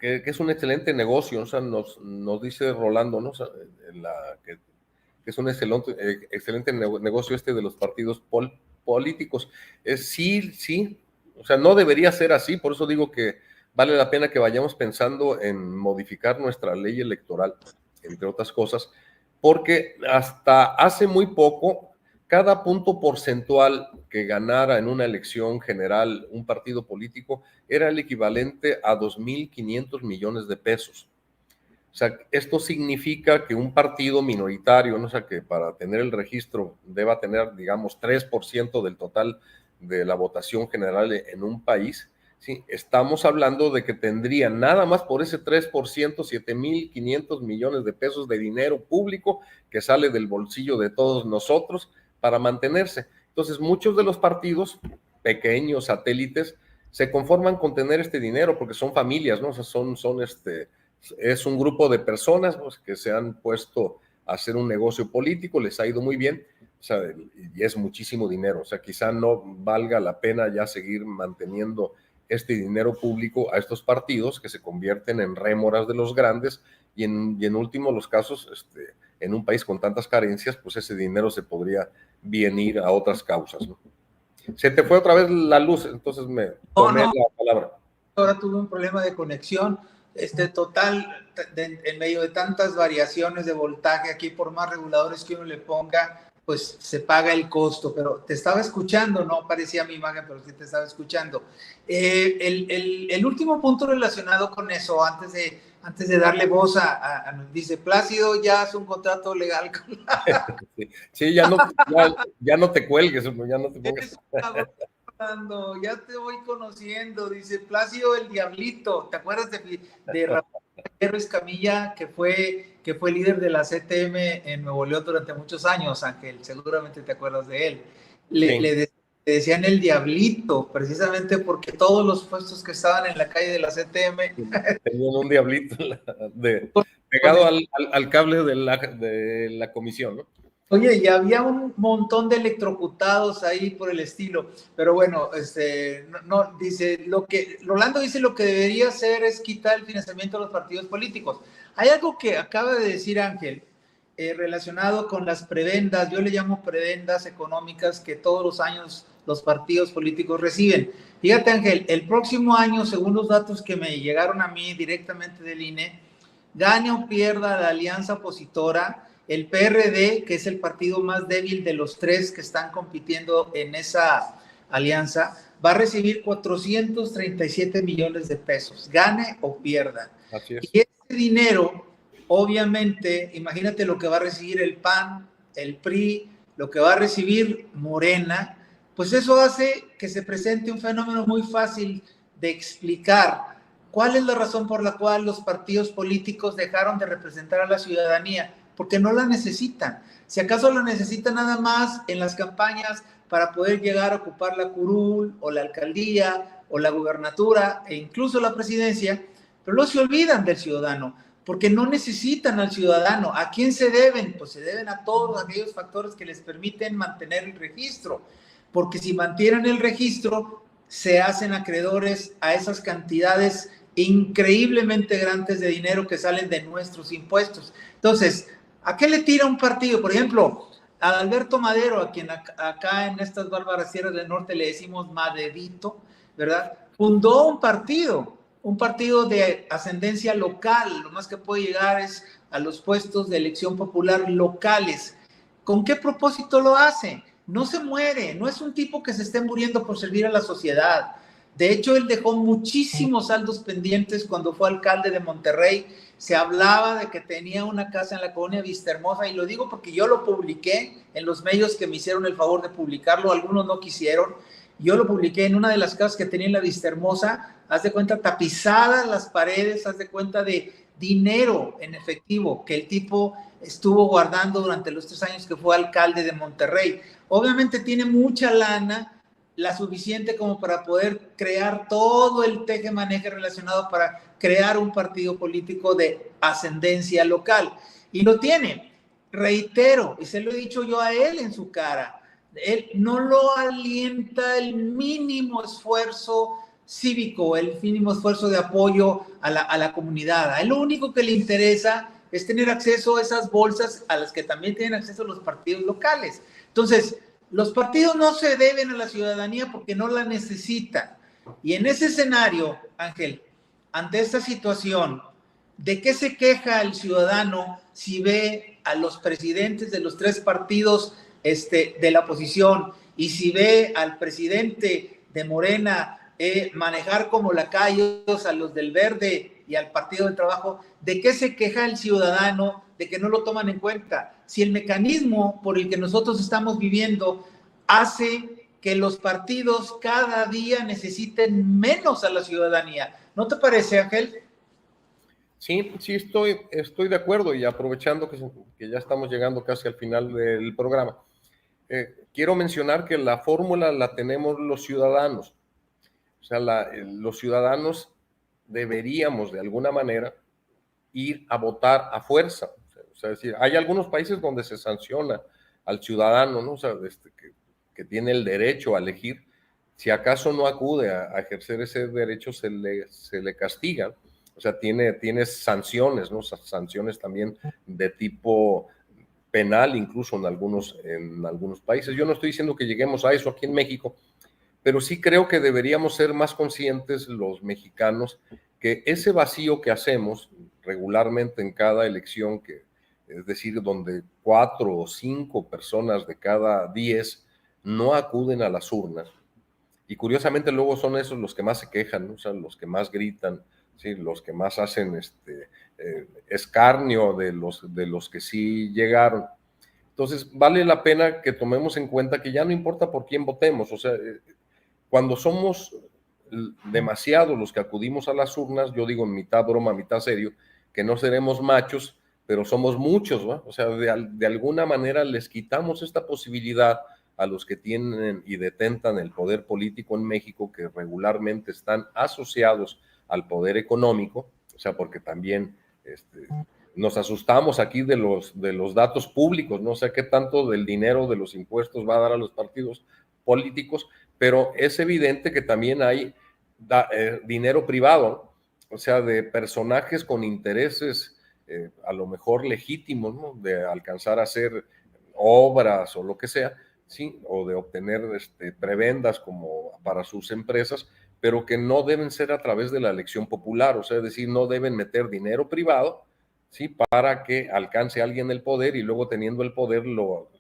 B: es un excelente negocio, o sea, nos dice Rolando, ¿no? O sea, que es un excelente negocio de los partidos políticos. Sí, o sea, no debería ser así, por eso digo que vale la pena que vayamos pensando en modificar nuestra ley electoral, entre otras cosas, porque hasta hace muy poco, cada punto porcentual que ganara en una elección general un partido político era el equivalente a 2.500 millones de pesos. O sea, esto significa que un partido minoritario, ¿no? O sea, que para tener el registro deba tener, digamos, 3% del total de la votación general en un país, ¿sí? Estamos hablando de que tendrían nada más por ese 3%, 7.500 millones de pesos de dinero público que sale del bolsillo de todos nosotros para mantenerse. Entonces, muchos de los partidos pequeños, satélites, se conforman con tener este dinero porque son familias, ¿no? O sea, es un grupo de personas, pues, que se han puesto a hacer un negocio político, les ha ido muy bien, o sea, y es muchísimo dinero. O sea, quizá no valga la pena ya seguir manteniendo este dinero público a estos partidos que se convierten en rémoras de los grandes, y en último los casos, en un país con tantas carencias, pues ese dinero se podría bien ir a otras causas, ¿no? Se te fue otra vez la luz, entonces me tomé la palabra.
A: Ahora tuve un problema de conexión. Total, en medio de tantas variaciones de voltaje aquí, por más reguladores que uno le ponga, pues se paga el costo. Pero te estaba escuchando, no aparecía mi imagen, pero sí te estaba escuchando. El último punto relacionado con eso, antes de darle voz dice Plácido, ya es un contrato legal con la...
B: Sí, ya no te cuelgues, ya no te pongas.
A: Ya te voy conociendo, dice Plácido el Diablito. ¿Te acuerdas de Rafael Escamilla, que fue líder de la CTM en Nuevo León durante muchos años, Ángel? Seguramente te acuerdas de él. Le decían el Diablito, precisamente porque todos los puestos que estaban en la calle de la CTM
B: tenían un diablito pegado al cable de la comisión, ¿no?
A: Oye, y había un montón de electrocutados ahí por el estilo, pero bueno, dice Rolando dice lo que debería hacer es quitar el financiamiento a los partidos políticos. Hay algo que acaba de decir Ángel, relacionado con las prebendas, yo le llamo prebendas económicas que todos los años los partidos políticos reciben. Fíjate, Ángel, el próximo año, según los datos que me llegaron a mí directamente del INE, gane o pierda la alianza opositora, el PRD, que es el partido más débil de los tres que están compitiendo en esa alianza, va a recibir 437 millones de pesos, gane o pierda.
B: Así es.
A: Y ese dinero, obviamente, imagínate lo que va a recibir el PAN, el PRI, lo que va a recibir Morena, pues eso hace que se presente un fenómeno muy fácil de explicar. ¿Cuál es la razón por la cual los partidos políticos dejaron de representar a la ciudadanía? Porque no la necesitan. Si acaso la necesitan nada más en las campañas para poder llegar a ocupar la curul o la alcaldía o la gubernatura e incluso la presidencia, pero no se olvidan del ciudadano, porque no necesitan al ciudadano. ¿A quién se deben? Pues se deben a todos aquellos factores que les permiten mantener el registro, porque si mantienen el registro, se hacen acreedores a esas cantidades increíblemente grandes de dinero que salen de nuestros impuestos. Entonces, ¿a qué le tira un partido? Por ejemplo, a Alberto Madero, a quien acá en estas bárbaras tierras del norte le decimos Maderito, ¿verdad? Fundó un partido de ascendencia local, lo más que puede llegar es a los puestos de elección popular locales. ¿Con qué propósito lo hace? No se muere, no es un tipo que se esté muriendo por servir a la sociedad. De hecho, él dejó muchísimos saldos pendientes cuando fue alcalde de Monterrey. Se hablaba de que tenía una casa en la colonia Vistahermosa, y lo digo porque yo lo publiqué en los medios que me hicieron el favor de publicarlo, algunos no quisieron. Yo lo publiqué en una de las casas que tenía en la Vistahermosa, haz de cuenta tapizadas las paredes, haz de cuenta de dinero en efectivo que el tipo estuvo guardando durante los 3 años que fue alcalde de Monterrey. Obviamente tiene mucha lana, la suficiente como para poder crear todo el teje-maneje relacionado para crear un partido político de ascendencia local. Y lo tiene. Reitero, y se lo he dicho yo a él en su cara, él no lo alienta el mínimo esfuerzo cívico, el mínimo esfuerzo de apoyo a la comunidad. A él lo único que le interesa es tener acceso a esas bolsas a las que también tienen acceso los partidos locales. Entonces, los partidos no se deben a la ciudadanía porque no la necesitan. Y en ese escenario, Ángel, ante esta situación, ¿de qué se queja el ciudadano si ve a los presidentes de los 3 partidos de la oposición y si ve al presidente de Morena manejar como lacayos a los del Verde y al Partido del Trabajo? ¿De qué se queja el ciudadano de que no lo toman en cuenta? Si el mecanismo por el que nosotros estamos viviendo hace que los partidos cada día necesiten menos a la ciudadanía. ¿No te parece, Ángel?
B: Sí, estoy de acuerdo, y aprovechando que ya estamos llegando casi al final del programa, quiero mencionar que la fórmula la tenemos los ciudadanos. O sea, los ciudadanos deberíamos de alguna manera ir a votar a fuerza. O sea, es decir, hay algunos países donde se sanciona al ciudadano, ¿no? O sea, que tiene el derecho a elegir. Si acaso no acude a ejercer ese derecho, se le castiga. O sea, tiene sanciones, ¿no? Sanciones también de tipo penal, incluso en algunos países. Yo no estoy diciendo que lleguemos a eso aquí en México, pero sí creo que deberíamos ser más conscientes los mexicanos que ese vacío que hacemos regularmente en cada elección, es decir, donde 4 o 5 personas de cada 10 no acuden a las urnas, y curiosamente luego son esos los que más se quejan, ¿no? O sea, los que más gritan, ¿sí? Los que más hacen escarnio de los que sí llegaron. Entonces, vale la pena que tomemos en cuenta que ya no importa por quién votemos. O sea, cuando somos demasiados los que acudimos a las urnas, yo digo en mitad broma, mitad serio, que no seremos machos, pero somos muchos, ¿no? O sea, de alguna manera les quitamos esta posibilidad a los que tienen y detentan el poder político en México, que regularmente están asociados al poder económico. O sea, porque también nos asustamos aquí de los datos públicos, no sé qué tanto del dinero de los impuestos va a dar a los partidos políticos, pero es evidente que también hay dinero privado, o sea, de personajes con intereses a lo mejor legítimos, ¿no? De alcanzar a hacer obras o lo que sea, ¿sí? O de obtener prebendas como para sus empresas, pero que no deben ser a través de la elección popular. O sea, es decir, no deben meter dinero privado, ¿sí? Para que alcance alguien el poder y luego, teniendo el poder,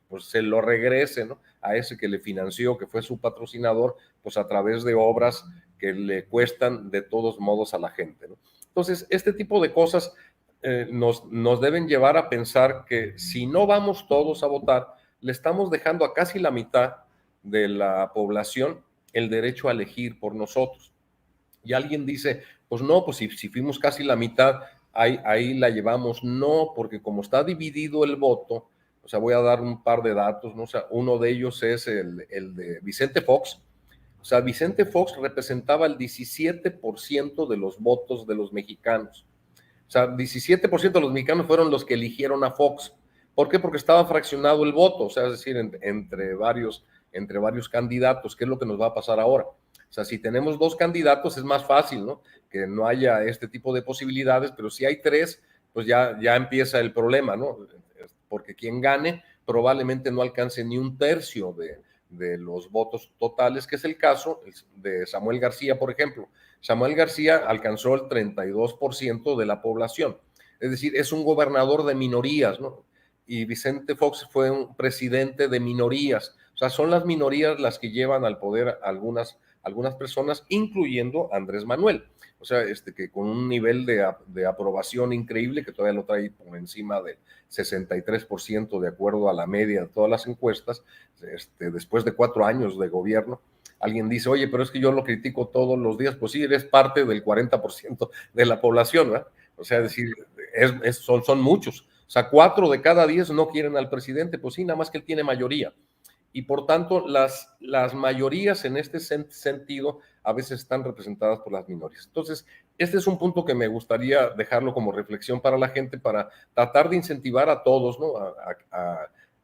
B: pues se lo regrese, ¿no? A ese que le financió, que fue su patrocinador, pues a través de obras que le cuestan de todos modos a la gente, ¿no? Entonces, este tipo de cosas nos deben llevar a pensar que si no vamos todos a votar, le estamos dejando a casi la mitad de la población el derecho a elegir por nosotros. Y alguien dice, pues no, pues si fuimos casi la mitad, ahí la llevamos. No, porque como está dividido el voto, o sea, voy a dar un par de datos, ¿no? O sea, uno de ellos es el de Vicente Fox. O sea, Vicente Fox representaba el 17% de los votos de los mexicanos. O sea, 17% de los mexicanos fueron los que eligieron a Fox. ¿Por qué? Porque estaba fraccionado el voto, o sea, es decir, entre varios candidatos. ¿Qué es lo que nos va a pasar ahora? sea, si tenemos 2 candidatos es más fácil, ¿no? Que no haya este tipo de posibilidades, pero si hay 3, pues ya empieza el problema, ¿no? Porque quien gane probablemente no alcance ni 1/3 de los votos totales, que es el caso de Samuel García, por ejemplo. Samuel García alcanzó el 32% de la población, es decir, es un gobernador de minorías, ¿no? Y Vicente Fox fue un presidente de minorías, o sea, son las minorías las que llevan al poder a algunas personas, incluyendo Andrés Manuel, o sea, que con un nivel de aprobación increíble, que todavía lo trae por encima del 63% de acuerdo a la media de todas las encuestas, después de 4 años de gobierno. Alguien dice, oye, pero es que yo lo critico todos los días. Pues sí, eres parte del 40% de la población, ¿verdad? O sea, es decir, son muchos. O sea, 4 de cada 10 no quieren al presidente. Pues sí, nada más que él tiene mayoría. Y por tanto, las mayorías en este sentido a veces están representadas por las minorías. Entonces, este es un punto que me gustaría dejarlo como reflexión para la gente, para tratar de incentivar a todos, ¿no?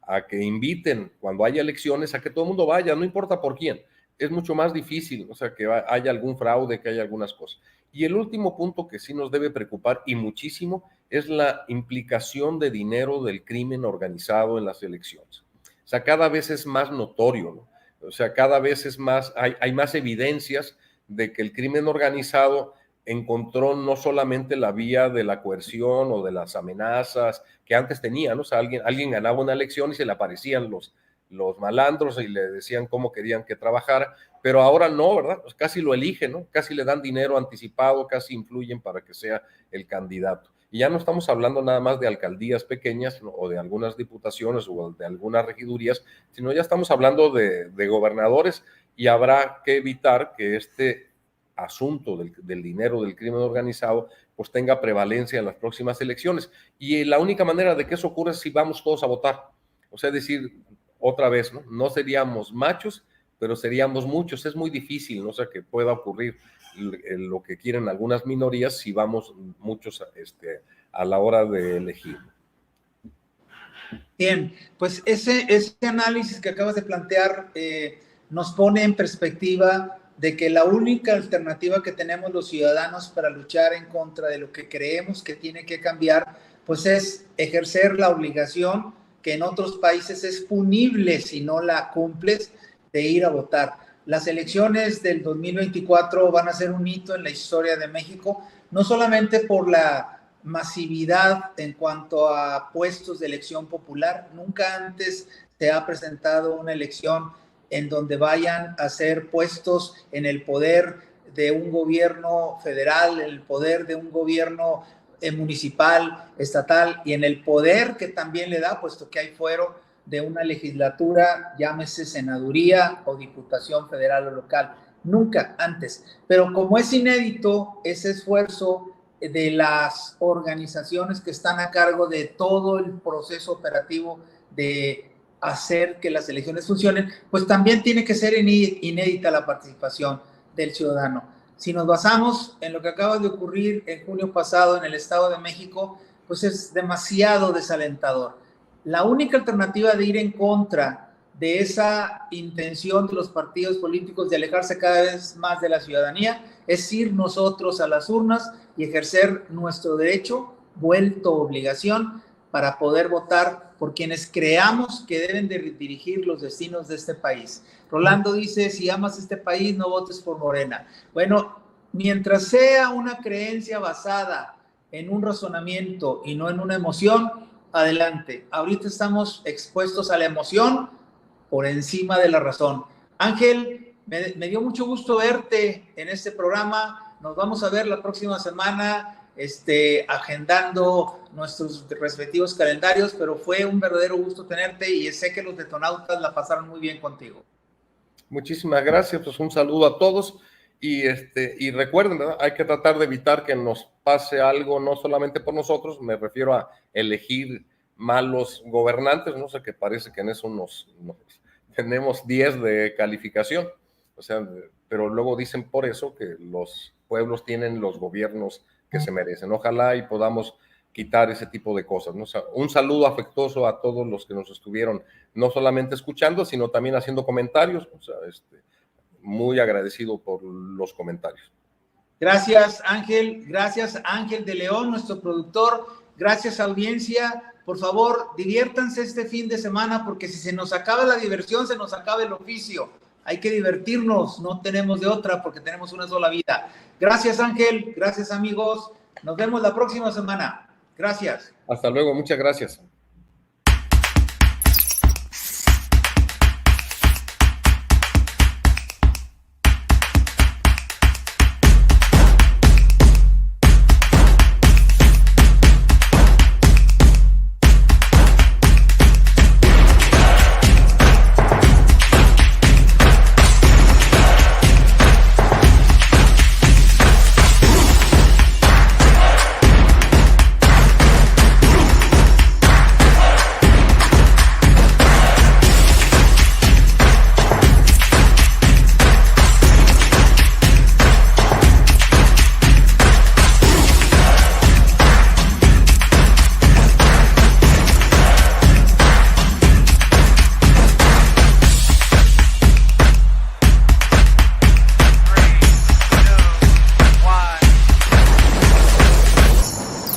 B: A que inviten cuando haya elecciones, a que todo el mundo vaya, no importa por quién. Es mucho más difícil, o sea, que haya algún fraude, que haya algunas cosas. Y el último punto que sí nos debe preocupar y muchísimo es la implicación de dinero del crimen organizado en las elecciones. O sea, cada vez es más notorio, ¿no? O sea, cada vez es más, hay más evidencias de que el crimen organizado encontró no solamente la vía de la coerción o de las amenazas que antes tenían, ¿no? O sea, alguien ganaba una elección y se le aparecían los malandros y le decían cómo querían que trabajara, pero ahora no, ¿verdad? Pues casi lo eligen, ¿no? Casi le dan dinero anticipado, casi influyen para que sea el candidato. Y ya no estamos hablando nada más de alcaldías pequeñas, ¿no? O de algunas diputaciones o de algunas regidurías, sino ya estamos hablando de gobernadores, y habrá que evitar que este asunto del dinero del crimen organizado pues tenga prevalencia en las próximas elecciones. Y la única manera de que eso ocurra es si vamos todos a votar. O sea, es decir, otra vez, ¿no? No seríamos machos, pero seríamos muchos. Es muy difícil, ¿no? O sea, que pueda ocurrir lo que quieren algunas minorías si vamos muchos a la hora de elegir.
A: Bien, pues ese análisis que acabas de plantear nos pone en perspectiva de que la única alternativa que tenemos los ciudadanos para luchar en contra de lo que creemos que tiene que cambiar, pues es ejercer la obligación que en otros países es punible si no la cumples, de ir a votar. Las elecciones del 2024 van a ser un hito en la historia de México, no solamente por la masividad en cuanto a puestos de elección popular. Nunca antes se ha presentado una elección en donde vayan a ser puestos en el poder de un gobierno federal, en el poder de un gobierno municipal, estatal, y en el poder que también le da, puesto que hay fuero de una legislatura, llámese senaduría o diputación federal o local. Nunca antes. Pero como es inédito ese esfuerzo de las organizaciones que están a cargo de todo el proceso operativo de hacer que las elecciones funcionen, pues también tiene que ser inédita la participación del ciudadano. Si nos basamos en lo que acaba de ocurrir en junio pasado en el Estado de México, pues es demasiado desalentador. La única alternativa de ir en contra de esa intención de los partidos políticos de alejarse cada vez más de la ciudadanía es ir nosotros a las urnas y ejercer nuestro derecho, vuelto obligación, para poder votar por quienes creamos que deben de dirigir los destinos de este país. Rolando dice, si amas este país, no votes por Morena. Bueno, mientras sea una creencia basada en un razonamiento y no en una emoción, adelante. Ahorita estamos expuestos a la emoción por encima de la razón. Ángel, me dio mucho gusto verte en este programa. Nos vamos a ver la próxima semana, agendando nuestros respectivos calendarios, pero fue un verdadero gusto tenerte y sé que los detonautas la pasaron muy bien contigo.
B: Muchísimas gracias, pues un saludo a todos y recuerden, ¿verdad? Hay que tratar de evitar que nos pase algo, no solamente por nosotros, me refiero a elegir malos gobernantes, no sé, que parece que en eso nos tenemos 10 de calificación, o sea, pero luego dicen por eso que los pueblos tienen los gobiernos que se merecen. Ojalá y podamos quitar ese tipo de cosas, ¿no? O sea, un saludo afectuoso a todos los que nos estuvieron no solamente escuchando, sino también haciendo comentarios. O sea, muy agradecido por los comentarios.
A: Gracias, Ángel. Gracias, Ángel de León, nuestro productor. Gracias, audiencia. Por favor, diviértanse este fin de semana, porque si se nos acaba la diversión, se nos acaba el oficio. Hay que divertirnos, no tenemos de otra porque tenemos una sola vida. Gracias, Ángel. Gracias, amigos. Nos vemos la próxima semana. Gracias.
B: Hasta luego, muchas gracias.